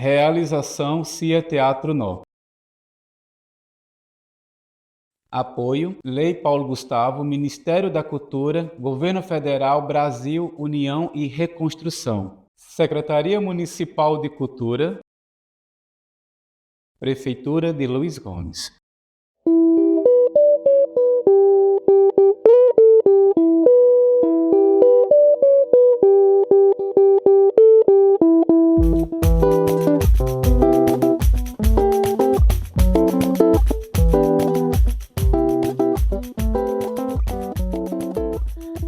Realização CIA Teatro Nó. Apoio: Lei Paulo Gustavo, Ministério da Cultura, Governo Federal, Brasil, União e Reconstrução. Secretaria Municipal de Cultura, Prefeitura de Luiz Gomes.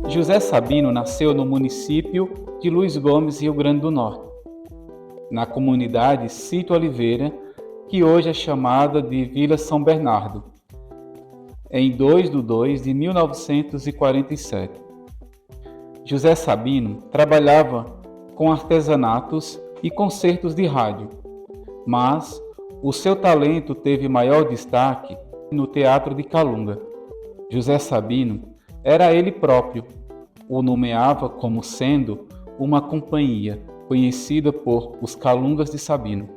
José Sabino nasceu no município de Luiz Gomes, Rio Grande do Norte, na comunidade Sítio Oliveira, que hoje é chamada de Vila São Bernardo, em 2/2 de 1947. José Sabino trabalhava com artesanatos e concertos de rádio, mas o seu talento teve maior destaque no Teatro de Calunga. José Sabino era ele próprio, o nomeava como sendo uma companhia conhecida por os Calungas de Sabino.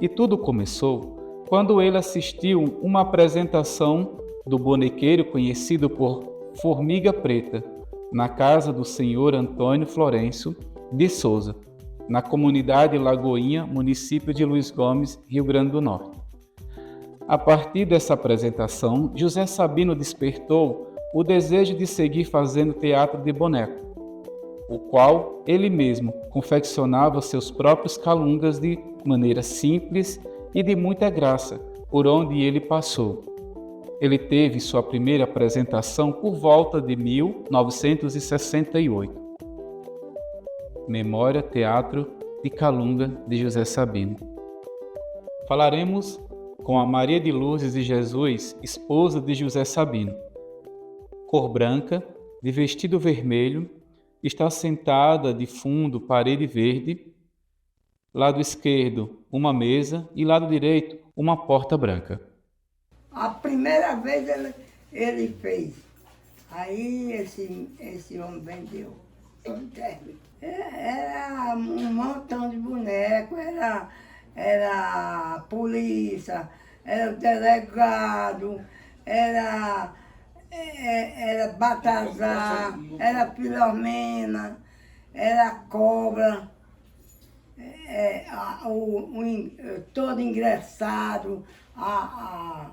E tudo começou quando ele assistiu uma apresentação do bonequeiro conhecido por Formiga Preta, na casa do senhor Antônio Florencio de Souza, na comunidade Lagoinha, município de Luiz Gomes, Rio Grande do Norte. A partir dessa apresentação, José Sabino despertou o desejo de seguir fazendo teatro de boneco, o qual ele mesmo confeccionava seus próprios calungas de maneira simples e de muita graça, por onde ele passou. Ele teve sua primeira apresentação por volta de 1968. Memória Teatro de Calunga de José Sabino. Falaremos com a Maria de Lourdes de Jesus, esposa de José Sabino. Cor branca, de vestido vermelho, está sentada de fundo parede verde, lado esquerdo uma mesa e lado direito uma porta branca. A primeira vez ele fez, aí esse homem vendeu. Era um montão de boneco, era a polícia, era o delegado, era Batazar, era Filomena, era Cobra, todo engraçado, a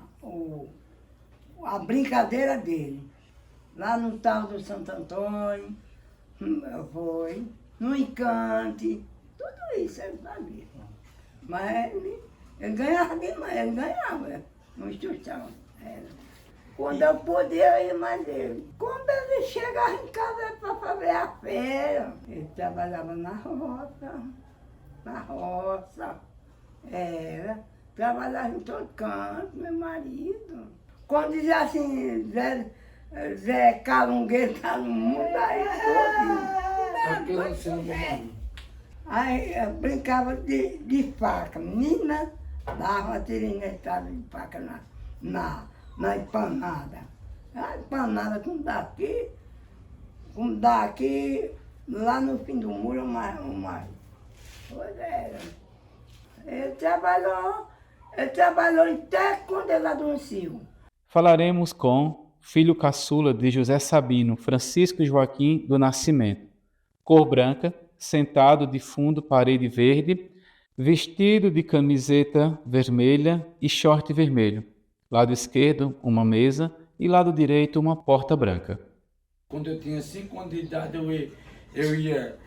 brincadeira dele. Lá no tal do Santo Antônio, foi, no Encante, tudo isso ele fazia. Mas ele ganhava demais, ele ganhava no instrução. Quando eu podia ir mais ele. Quando ele chegava em casa para fazer a feira, ele trabalhava na roça, trabalhava em todo canto, meu marido. Quando dizia assim, Zé Calungueiro tá no mundo, aí tudo. Aí eu brincava de faca. Menina, dava uma tirinetada de faca na empanada. A empanada com daqui, lá no fim do muro, uma. Pois era. Ele trabalhou até quando ele adoeceu. Falaremos com filho caçula de José Sabino, Francisco Joaquim do Nascimento. Cor branca, sentado de fundo parede verde, vestido de camiseta vermelha e short vermelho. Lado esquerdo, uma mesa e lado direito, uma porta branca. Quando eu tinha 5 anos de idade, eu ia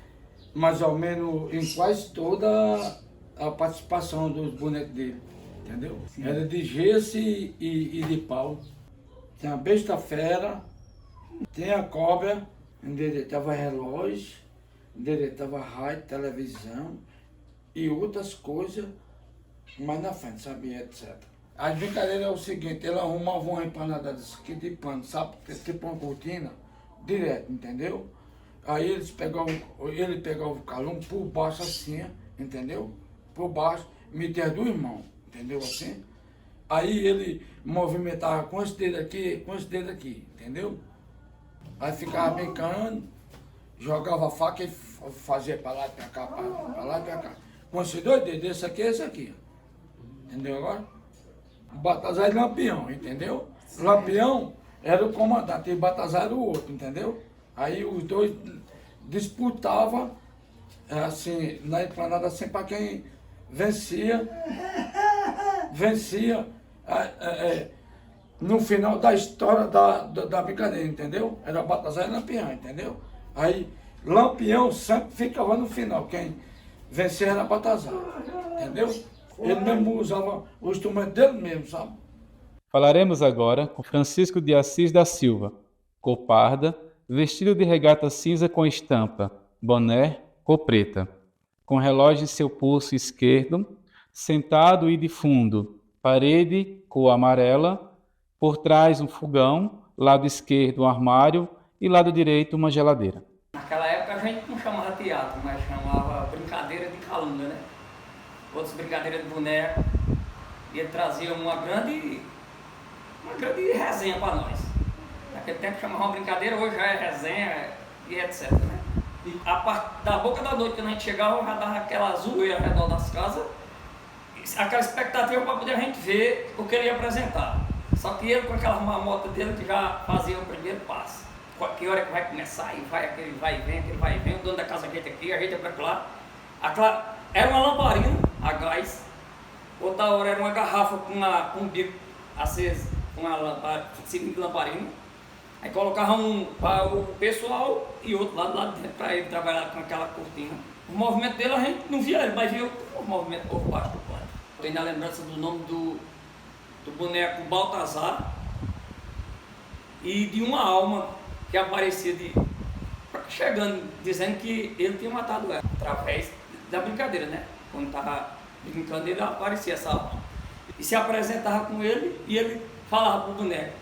mais ou menos em quase toda a participação dos bonecos dele, entendeu? Sim. Era de gesso e de pau. Tem a besta fera, tem a cobra, onde estava relógio, onde estava rádio, televisão e outras coisas mais na frente, sabe, etc. A brincadeira é o seguinte, ele arrumava uma empanada desse aqui de pano, sabe? Tipo uma cortina, direto, entendeu? Aí ele pegava o calum por baixo assim, entendeu? Por baixo, metia as 2 mãos, entendeu assim? Aí ele movimentava com esse dedo aqui, entendeu? Aí ficava brincando, jogava a faca e fazia para lá e para cá, para lá e para cá. com esses 2 dedos, esse aqui e esse aqui. Entendeu agora? Baltazar e Lampião, entendeu? Lampião era o comandante e Baltazar era o outro, entendeu? Aí os 2 disputavam, assim, na esplanada, assim, para quem vencia no final da história da brincadeira, entendeu? Era Baltazar e Lampião, entendeu? Aí Lampião sempre ficava no final, quem vencia era Baltazar, entendeu? Ele mesmo usava o instrumento dele mesmo, sabe? Falaremos agora com Francisco de Assis da Silva, cor parda, vestido de regata cinza com estampa, boné, cor preta, com relógio em seu pulso esquerdo, sentado e de fundo, parede, cor amarela, por trás um fogão, lado esquerdo um armário e lado direito uma geladeira. Naquela época a gente não chamava teatro, mas chamava brincadeira de calúnia, né? Outras brincadeiras de boneco, e ele trazia uma grande resenha para nós. Naquele tempo chamava uma brincadeira, hoje já é resenha e etc, né? E a parte da boca da noite, quando a gente chegava, já dava aquela zoeira ao redor das casas, aquela expectativa para poder a gente ver o que ele ia apresentar. Só que ele, com aquela mamota dele, que já fazia o primeiro passo. Que hora que vai começar, e vai aquele vai e vem, o dono da casa aqui, a gente é para lá. Era uma lamparina a gás, outra hora era uma garrafa com um bico aceso, com uma cilindro de lamparina. Aí colocava um para o pessoal e outro lá dentro para ele trabalhar com aquela cortina. O movimento dele a gente não via ele, mas via o movimento por baixo do pano. Tenho a lembrança do nome do boneco Baltazar e de uma alma que aparecia chegando, dizendo que ele tinha matado ela, através da brincadeira, né? Quando estava brincando, ele aparecia essa alma. E se apresentava com ele e ele falava para o boneco.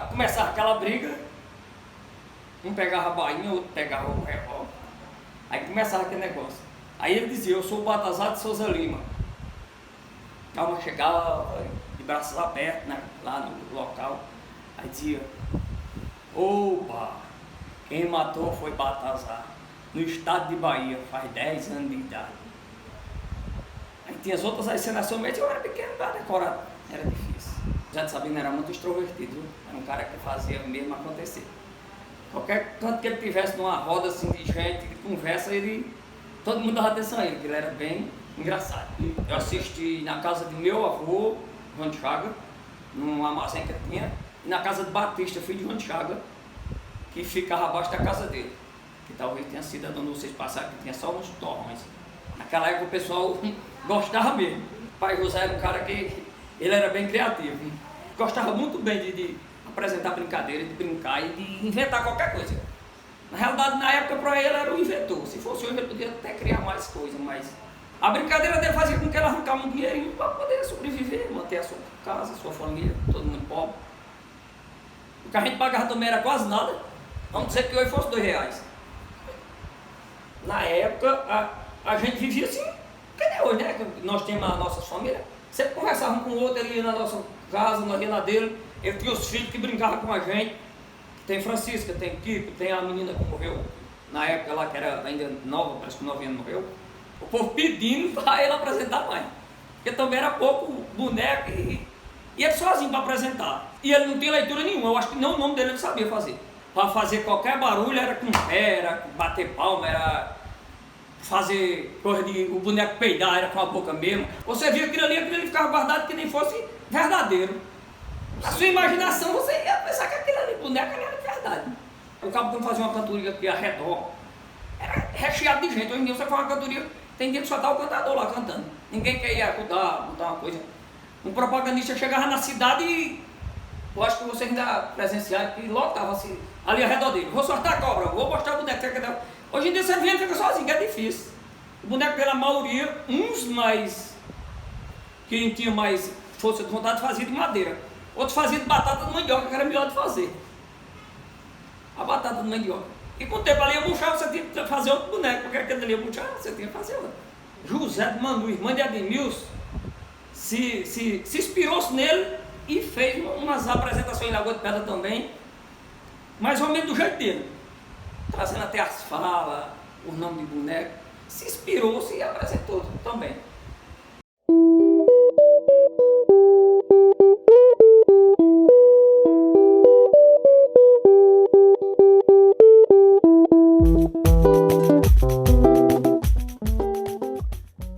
Começava aquela briga, um pegava a bainha, outro pegava o revólver. Aí começava aquele negócio. Aí ele dizia, eu sou o Baltazar de Souza Lima. A alma chegava de braços abertos, né, lá no local. Aí dizia, opa, quem matou foi Baltazar, no estado de Bahia, faz 10 anos de idade. Aí tinha as outras encenações, mas eu era pequeno para decorar, era difícil. O Zé de Sabino era muito extrovertido, era um cara que fazia mesmo acontecer. Qualquer canto que ele tivesse numa roda assim de gente, de conversa, todo mundo dava atenção a ele, que ele era bem engraçado. Eu assisti na casa de meu avô, João Chaga, num armazém que ele tinha, e na casa de Batista, filho de João Chaga, que ficava abaixo da casa dele, que talvez tenha sido onde vocês passaram, que tinha só uns torrões. Naquela época o pessoal gostava mesmo. O pai José era um cara que ele era bem criativo, gostava muito bem de apresentar brincadeira, de brincar e de inventar qualquer coisa. Na realidade, na época, para ele era o inventor. Se fosse hoje, ele podia até criar mais coisas, mas a brincadeira dele fazia com que ele arrancasse um dinheirinho para poder sobreviver, manter a sua casa, a sua família, todo mundo pobre. O que a gente pagava também era quase nada. Vamos dizer que hoje fosse R$2. Na época, a gente vivia assim, que nem hoje, né? Nós tínhamos as nossas famílias. Sempre conversava um com o outro, ele ia na nossa casa, nós ia na dele. Ele tinha os filhos que brincavam com a gente. Tem Francisca, tem Kiko, tem a menina que morreu na época lá, que era ainda nova, parece que 9 anos morreu. O povo pedindo para ele apresentar mais. Porque também era pouco boneco e ele sozinho para apresentar. E ele não tinha leitura nenhuma, eu acho que nem o nome dele ele sabia fazer. Para fazer qualquer barulho era com pé, era bater palma, era fazer coisa de o boneco peidar, era com a boca mesmo. Você via aquilo ali ficava guardado que nem fosse verdadeiro. Na sua imaginação você ia pensar que aquilo ali, boneco era de verdade. O cabo quando fazia uma cantoria aqui ao redor, era recheado de gente. Hoje em dia você faz uma cantoria, tem dia que só tá o cantador lá cantando. Ninguém quer ir ajudar, botar uma coisa. Um propagandista chegava na cidade e eu acho que vocês ainda presenciaram que lotava assim, ali ao redor dele. Vou soltar a cobra, vou mostrar o boneco. Hoje em dia você vem e fica sozinho, que é difícil. O boneco pela maioria, uns mais, quem tinha mais força de vontade fazia de madeira. Outros faziam de batata de mandioca, que era melhor de fazer. A batata de mandioca. E com o tempo ali ia murchar, você tinha que fazer outro boneco, porque aquele ali ia murchar, você tinha que fazer outro. José de Manu, irmã de Ademilson, se inspirou-se nele e fez umas apresentações em Lagoa de Pedra também, mais ou menos do jeito dele. Trazendo até as falas, o nome de boneco. se inspirou, se apresentou também.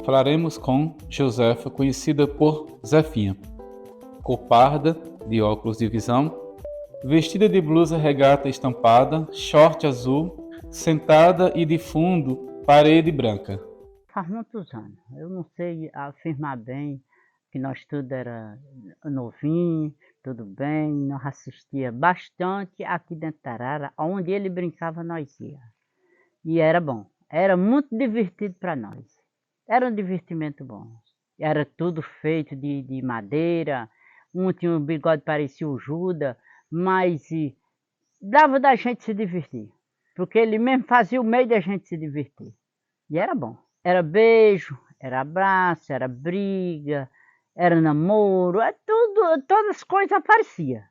Falaremos com Josefa, conhecida por Zefinha, cor parda, de óculos de visão, vestida de blusa regata estampada, short azul, sentada e de fundo, parede branca. Faz muitos anos. Eu não sei afirmar bem que nós tudo era novinho, tudo bem. Nós assistia bastante aqui dentro da Arara, onde ele brincava nós ia. E era bom. Era muito divertido para nós. Era um divertimento bom. Era tudo feito de madeira. Um tinha um bigode parecia o Judas, mas dava da gente se divertir. Porque ele mesmo fazia o meio da gente se divertir. E era bom. Era beijo, era abraço, era briga, era namoro, tudo, todas as coisas apareciam.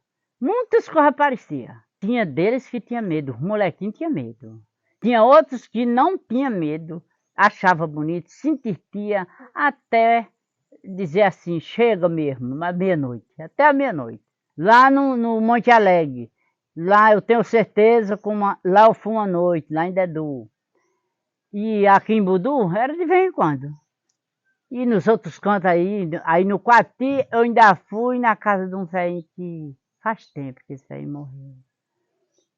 Muitas coisas apareciam. Tinha deles que tinha medo, os molequinhos tinham medo. Tinha outros que não tinham medo, achava bonito, se divertia até dizer assim, chega mesmo, à meia-noite, até a meia-noite. Lá no Monte Alegre, lá eu tenho certeza, lá eu fui uma noite, lá em Dedu. E aqui em Budu era de vez em quando. E nos outros cantos aí no Quati eu ainda fui na casa de um velho que faz tempo que esse velho morreu.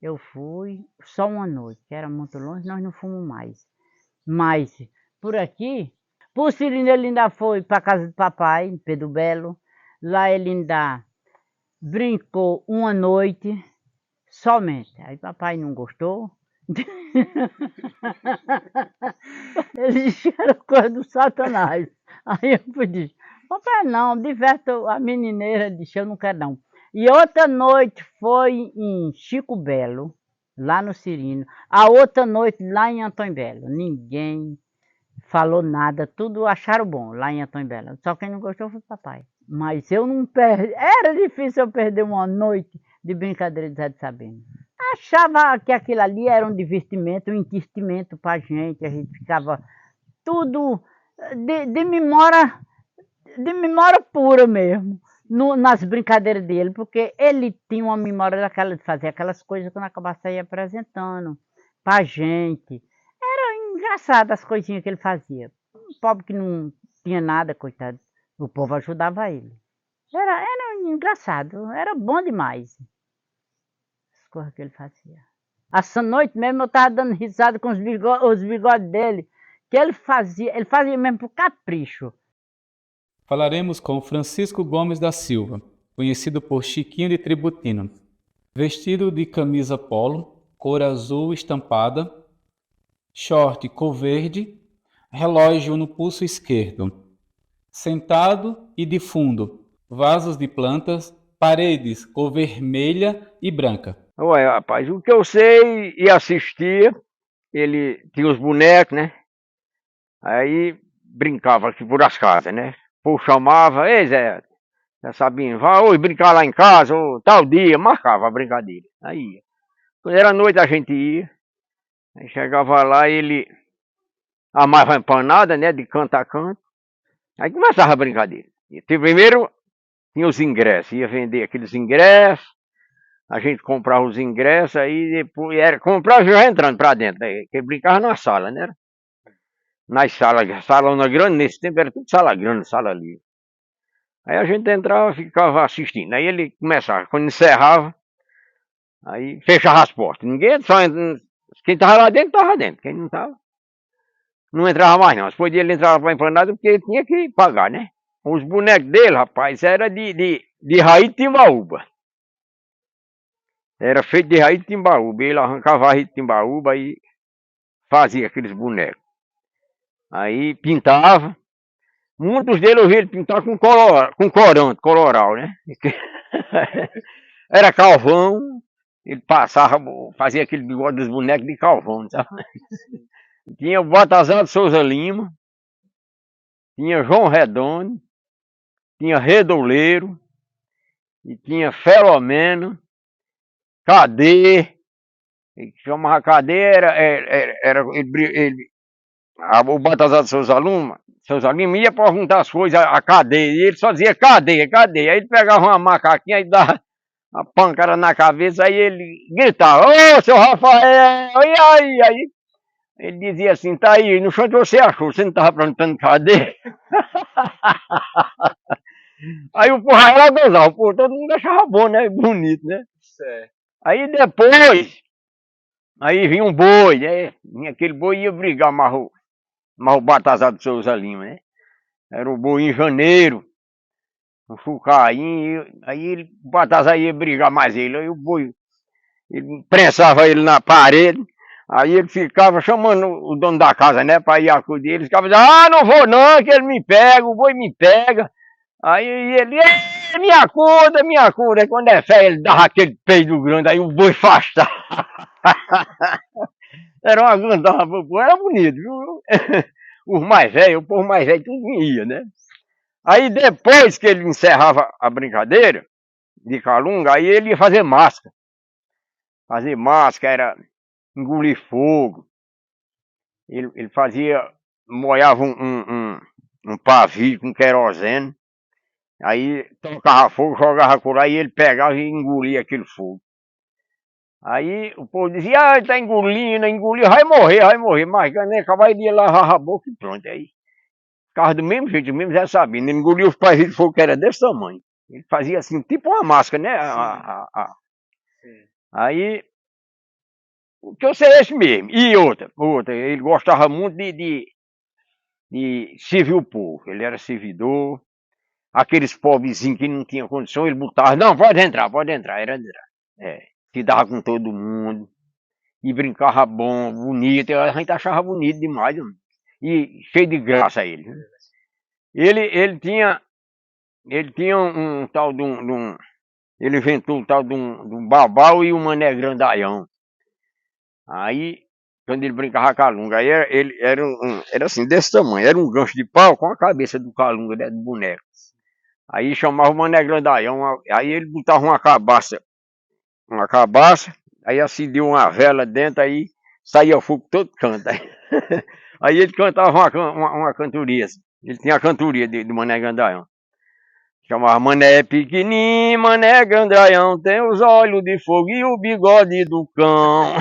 Eu fui só uma noite, que era muito longe, nós não fomos mais. Mas por aqui, por Cirino ele ainda foi para a casa do papai, em Pedro Belo. Lá ele ainda brincou uma noite somente. Aí papai não gostou. Ele disse que era coisa do Satanás. Aí eu disse, papai não, diverte a menineira. Ele disse, eu não quero não. E outra noite foi em Chico Belo, lá no Cirino. A outra noite lá em Antônio Belo. Ninguém falou nada, tudo acharam bom lá em Antônio Belo. Só quem não gostou foi o papai. Mas eu não perdi, era difícil eu perder uma noite de brincadeira de Zé de Sabino. Achava que aquilo ali era um divertimento, um enquistimento para a gente ficava tudo de memória pura mesmo, nas brincadeiras dele, porque ele tinha uma memória daquela de fazer aquelas coisas que eu acabasse aí apresentando para a gente. Era engraçado as coisinhas que ele fazia. Um pobre que não tinha nada, coitado, o povo ajudava ele. Era engraçado, era bom demais. Coisas que ele fazia. Essa noite mesmo eu estava dando risada com os bigodes dele, que ele fazia mesmo por capricho. Falaremos com Francisco Gomes da Silva, conhecido por Chiquinho de Tributino, vestido de camisa polo, cor azul estampada, short cor verde, relógio no pulso esquerdo, sentado e de fundo, vasos de plantas, paredes cor vermelha e branca. Ué, rapaz, o que eu sei e assistia, ele tinha os bonecos, né? Aí brincava aqui por as casas, né? O povo chamava, ei Zé Sabino, vai hoje brincar lá em casa, ou tal dia, marcava a brincadeira. Aí ia. Quando era noite a gente ia, aí chegava lá, ele amava a empanada, né? De canto a canto. Aí começava a brincadeira. E primeiro tinha os ingressos, ia vender aqueles ingressos. A gente comprava os ingressos, aí depois era comprar já entrando pra dentro, né? Que brincava na sala, né? Nas salas, salona grande, nesse tempo era tudo sala grande, sala livre. Aí a gente entrava e ficava assistindo. Aí ele começava, quando encerrava, aí fechava as portas. Ninguém, quem estava lá dentro, estava dentro. Quem não estava, não entrava mais não. Depois ele entrava para a empanada porque ele tinha que pagar, né? Os bonecos dele, rapaz, era de raiz de timbaúba. Era feito de raiz de timbaúba. Ele arrancava a raiz de timbaúba e fazia aqueles bonecos. Aí pintava. Muitos deles eu vi ele pintar com corante, coloral, né? Era carvão. Ele passava, fazia aquele bigode dos bonecos de carvão, sabe? Tinha o Baltazar de Souza Lima. Tinha João Redondo. Tinha Redouleiro. E tinha Felomeno. Cadê? Ele chamava Cadê, ele o Baltazar dos seus alunos ia perguntar as coisas, a cadeia, e ele só dizia cadeia, cadeia. Aí ele pegava uma macaquinha e dava a pancada na cabeça, aí ele gritava, ô, seu Rafael, e aí? Ele dizia assim, tá aí, no chão que você achou, você não estava perguntando cadeia? Aí o porra era gozar, pô, todo mundo achava bom, né, bonito, né? Certo. Aí depois, aí vinha um boi, né? Vinha aquele boi e ia brigar, mas o Baltazar dos Souza Lima, né? Era o boi em janeiro, um chucainho, aí ele, o Baltazar ia brigar mais ele, aí o boi, ele prensava ele na parede, aí ele ficava chamando o dono da casa, né, para ir acudir, ele ficava dizendo, ah, não vou não, que ele me pega, o boi me pega. Aí ele, me acuda, aí quando é fé ele dava aquele peido grande, aí o boi afastava. Era uma gandorra pro boi, era bonito, viu? Os mais velhos, o povo mais velho, tudo ia, né? Aí depois que ele encerrava a brincadeira de calunga, aí ele ia fazer máscara. Fazer máscara era engolir fogo. Ele fazia, molhava um pavio com querosene, aí tocava fogo, jogava por aí, ele pegava e engolia aquele fogo. Aí o povo dizia, ah, ele tá engolindo, vai morrer, mas nem acabar ele ia lavar a boca e pronto. Aí ficava do mesmo jeito, mesmo já sabendo, ele engolia os pavios de fogo que era desse tamanho. Ele fazia assim, tipo uma máscara, né? Aí, o que eu sei é esse mesmo. E outra, ele gostava muito de servir o povo. Ele era servidor. Aqueles pobrezinhos que não tinham condição, ele botava, não, pode entrar, era entrar. É, se dava com todo mundo. E brincava bom, bonito. A gente achava bonito demais. Mano. E cheio de graça ele. Né? Ele tinha um tal de um. Ele inventou um tal de um babau e um mané grandaião. Aí, quando ele brincava calunga, aí ele era assim, desse tamanho, era um gancho de pau com a cabeça do calunga, né, do boneco. Aí chamava o mané grandaião, aí ele botava uma cabaça, aí acendia uma vela dentro, aí saía fogo todo canto. Aí ele cantava uma cantoria, assim. Ele tinha a cantoria de mané grandaião. Chamava Mané pequenininho, Mané grandaião, tem os olhos de fogo e o bigode do cão.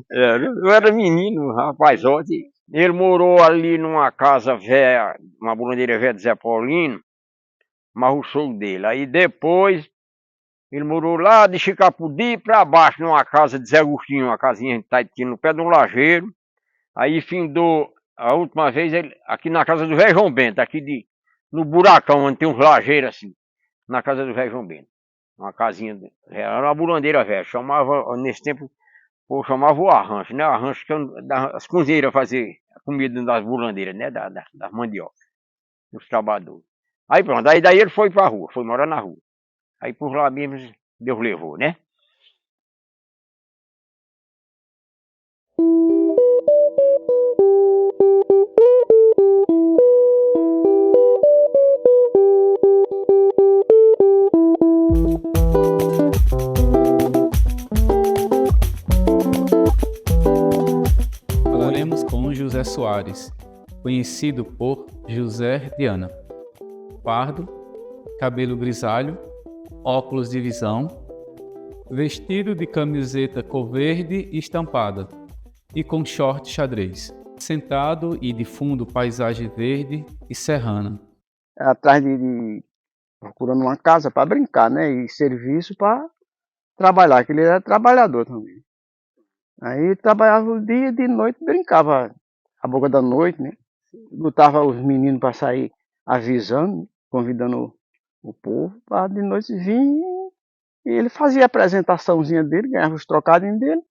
Eu era menino, rapazote. Ele morou ali numa casa velha, uma bulandeira velha de Zé Paulino, mas o sogro dele. Aí depois, ele morou lá de Chicapudi para baixo, numa casa de Zé Agostinho, uma casinha que tinha no pé de um lajeiro. Aí findou, a última vez, ele, aqui na casa do velho João Bento, no buracão, onde tem uns lajeiros assim, na casa do velho João Bento. Uma casinha, era uma bulandeira velha, chamava, nesse tempo, ou chamava o arrancho, né? O arrancho que as cozinheiras faziam a comida das bulandeiras, né? Das mandioca, dos trabalhadores. Aí pronto, aí daí ele foi pra rua, foi morar na rua. Aí por lá mesmo Deus levou, né? Falaremos com José Soares, conhecido por José Diana. Pardo, cabelo grisalho, óculos de visão, vestido de camiseta cor verde estampada e com short xadrez, sentado e de fundo paisagem verde e serrana. Atrás procurando uma casa para brincar, né? E serviço para trabalhar, que ele era trabalhador também. Aí trabalhava o dia e de noite brincava a boca da noite, né? Botava os meninos para sair avisando, convidando o povo para de noite vir. E ele fazia a apresentaçãozinha dele, ganhava os trocadinhos dele.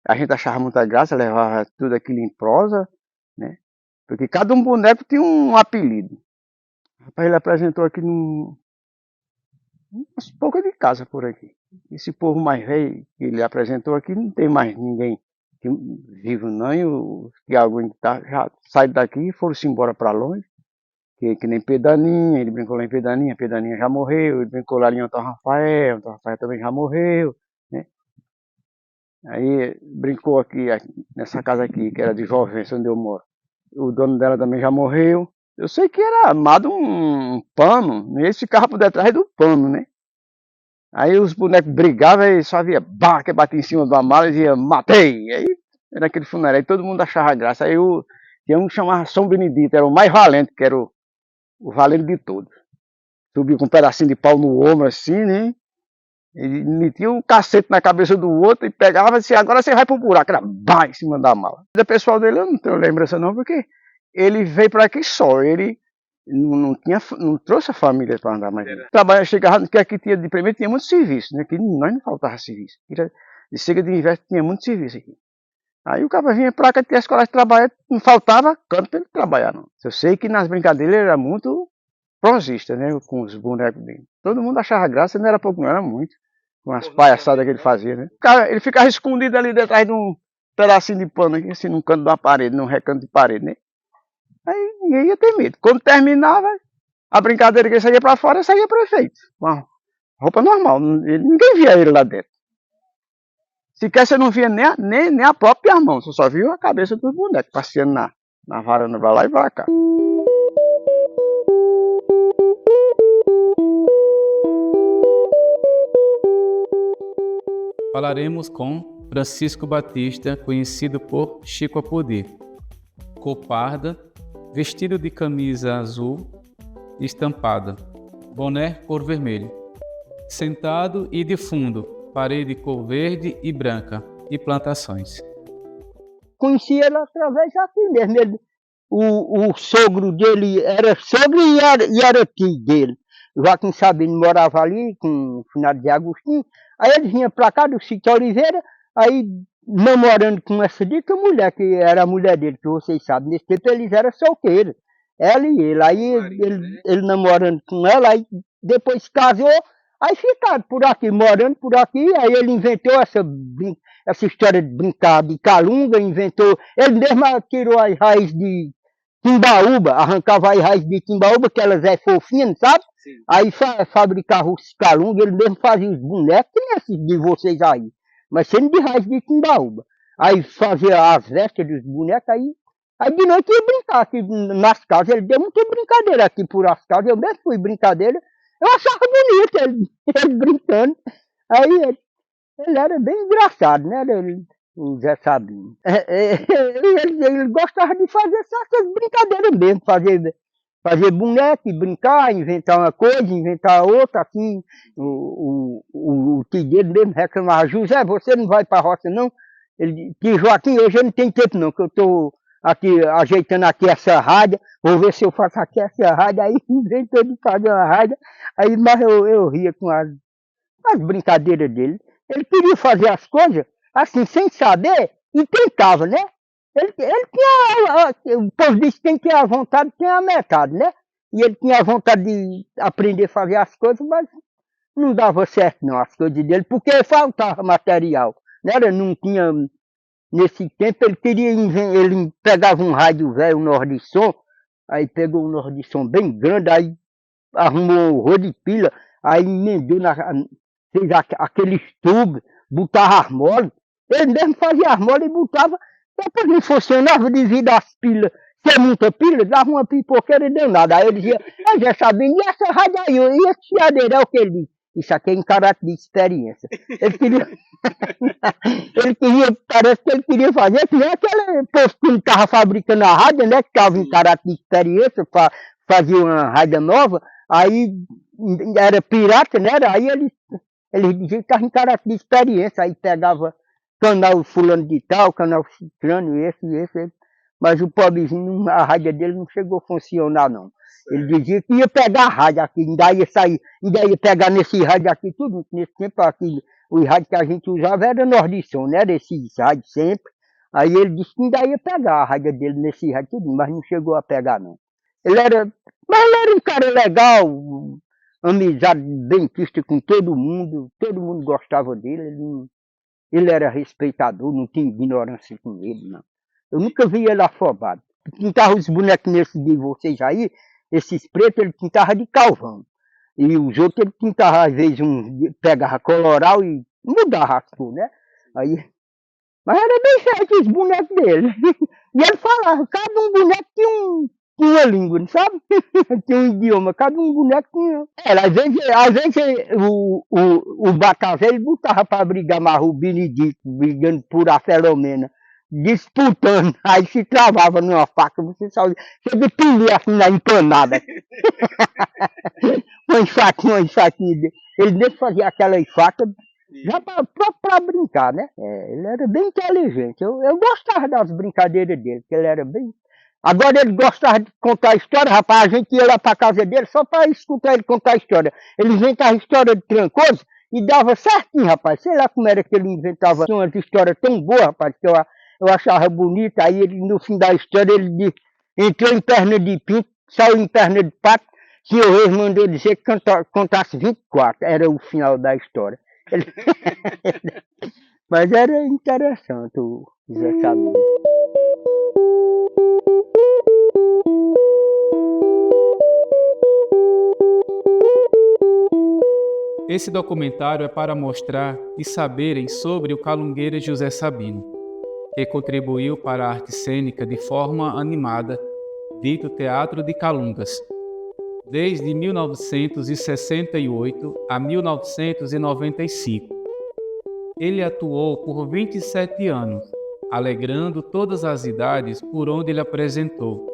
A gente achava muita graça, levava tudo aquilo em prosa, né? Porque cada um boneco tinha um apelido. Rapaz, ele apresentou aqui umas poucas de casa por aqui. Esse povo mais velho que ele apresentou aqui, não tem mais ninguém vivo não, e que alguém já saíram daqui e foram-se embora para longe. Que nem Pedaninha, ele brincou lá em Pedaninha, Pedaninha já morreu, ele brincou lá em Antônio Rafael também já morreu, né? Aí brincou aqui nessa casa aqui, que era de Jovens, onde eu moro. O dono dela também já morreu. Eu sei que era amado um pano, e eles ficavam por detrás do pano, né? Aí os bonecos brigavam e só via que batia em cima da mala e dizia, matei! Aí era aquele funeral, aí todo mundo achava graça. Tinha um que chamava São Benedito, era o mais valente, que era o valente de todos. Subia com um pedacinho de pau no ombro assim, né? Ele metia um cacete na cabeça do outro e pegava e dizia, agora você vai pro buraco, era em cima da mala. O pessoal dele eu não tenho lembrança não, porque ele veio para aqui só, ele não trouxe a família para andar mais. Trabalhar, chegava, que aqui tinha, de primeiro tinha muito serviço, né? Que nós não faltava serviço. De chega de inverno tinha muito serviço aqui. Aí o cara vinha pra cá, tinha as escolas de trabalho, não faltava canto para ele trabalhar, não. Eu sei que nas brincadeiras ele era muito prosista, né? Com os bonecos dele. Todo mundo achava graça, não era pouco, não era muito. Com as palhaçadas que ele fazia, né? Ele ficava escondido ali detrás de um pedacinho de pano aqui, assim, num canto de uma parede, num recanto de parede, né? Aí ninguém ia ter medo. Quando terminava, a brincadeira que ele saía pra fora, saía prefeito. Com roupa normal, ninguém via ele lá dentro. Sequer você não via nem a própria mão, você só via a cabeça dos bonecos passeando na varanda pra lá e pra cá. Falaremos com Francisco Batista, conhecido por Chico Apodi. Cor parda, vestido de camisa azul estampada, boné cor vermelho. Sentado e de fundo, parede cor verde e branca e plantações. Conheci ele através daqui mesmo. O sogro dele era sogro e era tio dele. Joaquim Sabino morava ali com o finado de Agostinho. Aí ele vinha pra cá do sítio Oliveira, aí namorando com essa dita mulher, que era a mulher dele, que vocês sabem. Nesse tempo eles eram solteiros, ela e ele. Aí ele namorando com ela, aí depois casou, aí ficaram por aqui, morando por aqui. Aí ele inventou essa história de brincar de calunga, ele mesmo tirou as raízes de timbaúba, arrancava as raízes de timbaúba, que elas é fofinhas, sabe? Sim. Aí fabricava os calungas, ele mesmo fazia os bonecos, que nem esses de vocês aí, mas sendo de raiz de timbaúba. Aí fazia as vestes dos bonecos, aí de noite ia brincar aqui nas casas. Ele deu muita brincadeira aqui por as casas, eu mesmo fui brincadeira, eu achava bonito ele brincando. Aí ele era bem engraçado, né? O Zé Sabino. Ele gostava de fazer essas brincadeiras mesmo, fazer boneco, brincar, inventar uma coisa, inventar outra, assim. O tio dele mesmo reclamava, José, você não vai para a roça não? Ele disse, Joaquim, hoje eu não tenho tempo não, que eu estou aqui ajeitando aqui essa rádio, vou ver se eu faço aqui essa rádio. Aí inventou de fazer uma rádio, aí mas eu ria com as brincadeiras dele. Ele queria fazer as coisas assim, sem saber, e tentava, né? Ele tinha, o povo diz que quem tem a vontade tem a metade, né? E ele tinha a vontade de aprender a fazer as coisas, mas não dava certo não, as coisas dele, porque faltava material, né? Ele não tinha, nesse tempo ele pegava um rádio velho, um Nordisson, aí pegou um Nordisson bem grande, aí arrumou um rolo de pilha, aí emendou, fez aqueles tubos, botava armole, ele mesmo fazia armole e botava, depois não funcionava devido às pilhas, ser muita pilha, dava uma pipoqueira e deu nada. Aí ele dizia, já sabia, e essa rádio aí, e esse chiadeiro é o que ele disse? Isso aqui é em caráter de experiência. Ele queria, parece que ele queria fazer, que nem aquele povo que estava fabricando a rádio, né, que estava em caráter de experiência, fazia uma rádio nova, aí era pirata, né, aí ele dizia que estava em caráter de experiência, aí pegava canal fulano de tal, canal ciclano, esse. Mas o pobrezinho, a rádio dele não chegou a funcionar, não. Ele dizia que ia pegar a rádio aqui, ainda ia pegar nesse rádio aqui, tudo. Nesse tempo aqui, os rádios que a gente usava era Nordisson, né? Desses rádios sempre. Aí ele disse que ainda ia pegar a rádio dele nesse rádio, tudo, mas não chegou a pegar, não. Mas ele era um cara legal, amizade bem-quista com todo mundo gostava dele, ele era respeitador, não tinha ignorância com ele, não. Eu nunca vi ele afobado. Pintava os bonecos nesses de vocês aí, esses pretos, ele pintava de calvão. E os outros ele pintava, às vezes, pegava coloral e mudava as cores, né? Aí Mas era bem feito os bonecos dele. E ele falava, cada um boneco tinha uma língua, não sabe? Tinha um idioma, cada um boneco tinha. Era, às vezes o Batavê ele botava para brigar mais o Benedito, brigando por a Filomena, disputando, aí se travava numa faca, você de pilir assim na empanada. uma enfaquinha dele. Ele mesmo fazia aquela faca já para brincar, né? Ele era bem inteligente. Eu gostava das brincadeiras dele, porque ele era bem. Agora ele gostava de contar história, rapaz, a gente ia lá para casa dele só para escutar ele contar história. Ele inventava história de Trancoso e dava certinho, rapaz. Sei lá como era que ele inventava. Tinha umas histórias tão boas, rapaz, que eu achava bonita. Aí ele, no fim da história, ele entrou em perna de pinto, saiu em perna de pato, que o rei mandou dizer que contasse 24. Era o final da história. Mas era interessante o Zé Sabino. Esse documentário é para mostrar e saberem sobre o calungueiro José Sabino, que contribuiu para a arte cênica de forma animada, dito Teatro de Calungas, desde 1968 a 1995. Ele atuou por 27 anos, alegrando todas as idades por onde ele apresentou.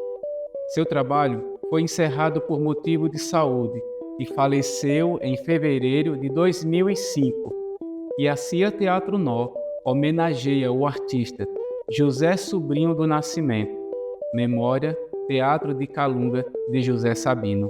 Seu trabalho foi encerrado por motivo de saúde e faleceu em fevereiro de 2005. E a CIA Teatro Nó homenageia o artista José Sobrinho do Nascimento. Memória, Teatro de Calunga de José Sabino.